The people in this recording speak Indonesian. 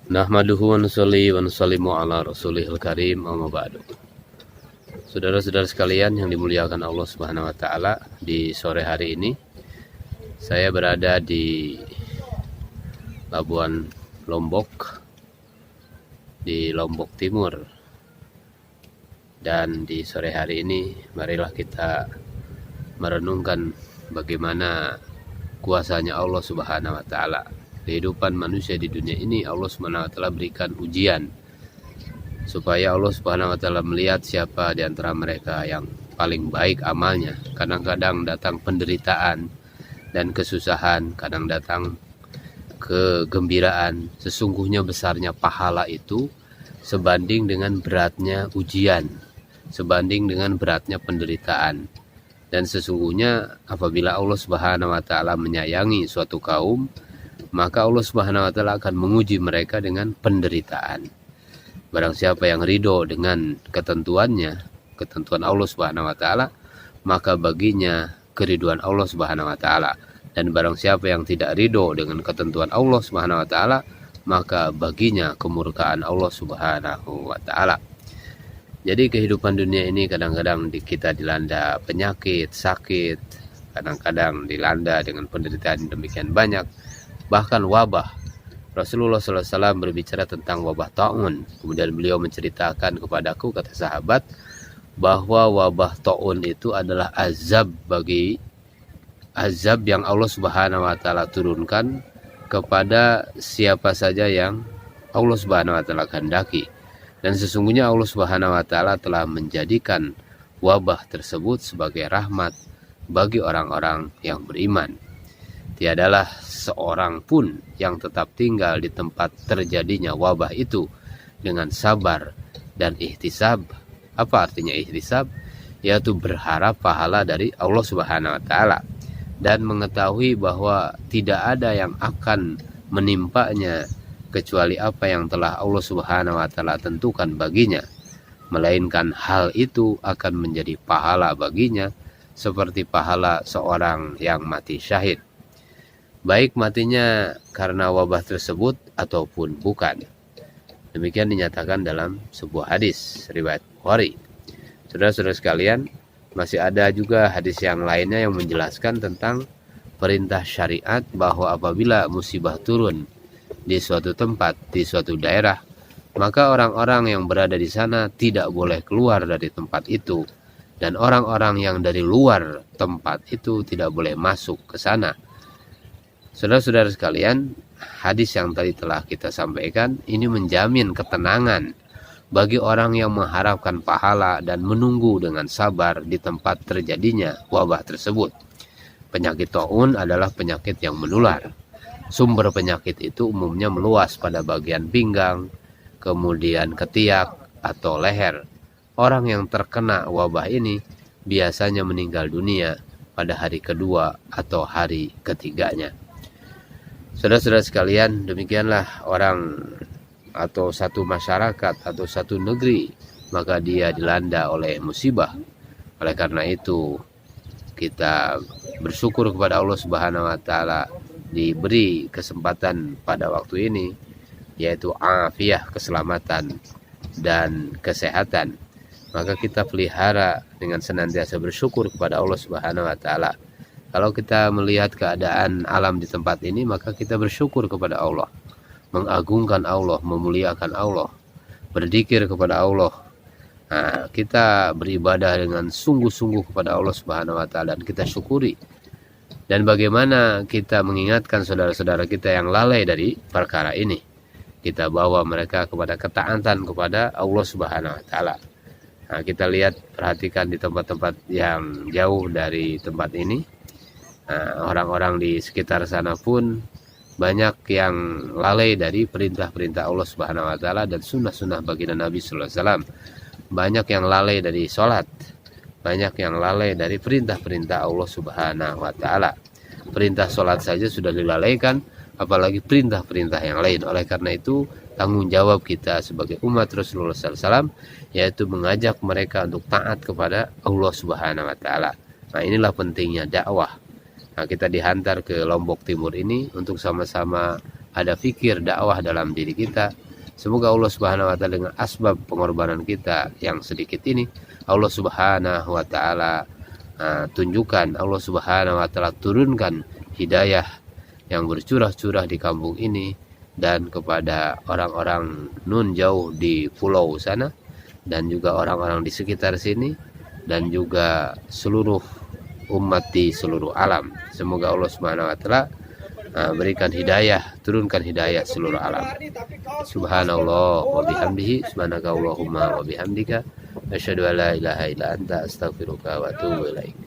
Nahmaduhu wa nusalli wa nusallimu ala rasulihil karim, amma ba'du. Saudara-saudara sekalian yang dimuliakan Allah Subhanahu wa taala, di sore hari ini saya berada di Labuan Lombok, di Lombok Timur. Dan di sore hari ini marilah kita merenungkan bagaimana kuasanya Allah Subhanahu wa taala. Kehidupan manusia di dunia ini Allah Subhanahu wa taala berikan ujian supaya Allah Subhanahu wa taala melihat siapa di antara mereka yang paling baik amalnya. Kadang-kadang datang penderitaan dan kesusahan, kadang datang kegembiraan. Sesungguhnya besarnya pahala itu sebanding dengan beratnya ujian, sebanding dengan beratnya penderitaan. Dan sesungguhnya apabila Allah Subhanahu wa taala menyayangi suatu kaum, maka Allah Subhanahu wa taala akan menguji mereka dengan penderitaan. Barang siapa yang ridho dengan ketentuannya, ketentuan Allah Subhanahu wa taala, maka baginya keriduan Allah Subhanahu wa taala. Dan barang siapa yang tidak ridho dengan ketentuan Allah Subhanahu wa taala, maka baginya kemurkaan Allah Subhanahu wa taala. Jadi kehidupan dunia ini kadang-kadang kita dilanda penyakit, sakit, kadang-kadang dilanda dengan penderitaan demikian banyak, bahkan wabah. Rasulullah SAW berbicara tentang wabah ta'un. Kemudian beliau menceritakan kepadaku, kata sahabat, bahwa wabah ta'un itu adalah azab yang Allah Subhanahu wa taala turunkan kepada siapa saja yang Allah Subhanahu wa taala kehendaki. Dan sesungguhnya Allah Subhanahu wa taala telah menjadikan wabah tersebut sebagai rahmat bagi orang-orang yang beriman. Tiadalah seorang pun yang tetap tinggal di tempat terjadinya wabah itu dengan sabar dan ihtisab. Apa artinya ihtisab? Yaitu berharap pahala dari Allah Subhanahu wa taala dan mengetahui bahwa tidak ada yang akan menimpanya kecuali apa yang telah Allah Subhanahu wa taala tentukan baginya, melainkan hal itu akan menjadi pahala baginya seperti pahala seorang yang mati syahid, baik matinya karena wabah tersebut ataupun bukan. Demikian dinyatakan dalam sebuah hadis riwayat Bukhari. Saudara-saudara sekalian, masih ada juga hadis yang lainnya yang menjelaskan tentang perintah syariat bahwa apabila musibah turun di suatu tempat, di suatu daerah, maka orang-orang yang berada di sana tidak boleh keluar dari tempat itu, dan orang-orang yang dari luar tempat itu tidak boleh masuk ke sana. Saudara-saudara sekalian, hadis yang tadi telah kita sampaikan ini menjamin ketenangan bagi orang yang mengharapkan pahala dan menunggu dengan sabar di tempat terjadinya wabah tersebut. Penyakit ta'un adalah penyakit yang menular. Sumber penyakit itu umumnya meluas pada bagian pinggang, kemudian ketiak atau leher. Orang yang terkena wabah ini biasanya meninggal dunia pada hari kedua atau hari ketiganya. Saudara-saudara sekalian, demikianlah orang atau satu masyarakat atau satu negeri, maka dia dilanda oleh musibah. Oleh karena itu, kita bersyukur kepada Allah Subhanahu wa taala diberi kesempatan pada waktu ini, yaitu afiah, keselamatan dan kesehatan. Maka kita pelihara dengan senantiasa bersyukur kepada Allah Subhanahu wa taala. Kalau kita melihat keadaan alam di tempat ini, maka kita bersyukur kepada Allah, mengagungkan Allah, memuliakan Allah, berzikir kepada Allah. Nah, kita beribadah dengan sungguh-sungguh kepada Allah Subhanahu wa taala dan kita syukuri. Dan bagaimana kita mengingatkan saudara-saudara kita yang lalai dari perkara ini, kita bawa mereka kepada ketaatan kepada Allah Subhanahu wa taala. Nah, kita lihat, perhatikan di tempat-tempat yang jauh dari tempat ini. Nah, orang-orang di sekitar sana pun banyak yang lalai dari perintah-perintah Allah Subhanahu wa taala dan sunnah-sunnah baginda Nabi sallallahu alaihi wasallam. Banyak yang lalai dari sholat, banyak yang lalai dari perintah-perintah Allah Subhanahu wa taala. Perintah sholat saja sudah dilalaikan, apalagi perintah-perintah yang lain. Oleh karena itu, tanggung jawab kita sebagai umat Rasulullah sallallahu alaihi wasallam yaitu mengajak mereka untuk taat kepada Allah Subhanahu wa taala. Nah, inilah pentingnya dakwah. Nah, kita dihantar ke Lombok Timur ini untuk sama-sama ada fikir dakwah dalam diri kita. Semoga Allah Subhanahu wa taala dengan asbab pengorbanan kita yang sedikit ini, Allah Subhanahu wa taala tunjukkan, Allah Subhanahu wa taala turunkan hidayah yang bercurah-curah di kampung ini dan kepada orang-orang nun jauh di pulau sana, dan juga orang-orang di sekitar sini, dan juga seluruh umat di seluruh alam. Semoga Allah Subhanahu wa taala berikan hidayah, turunkan hidayah seluruh alam. Subhanallah wa bihamdihi, subhanaka Allahumma wa bihamdika, asyhadu an la ilaha illa anta, astaghfiruka wa atubu ilaik.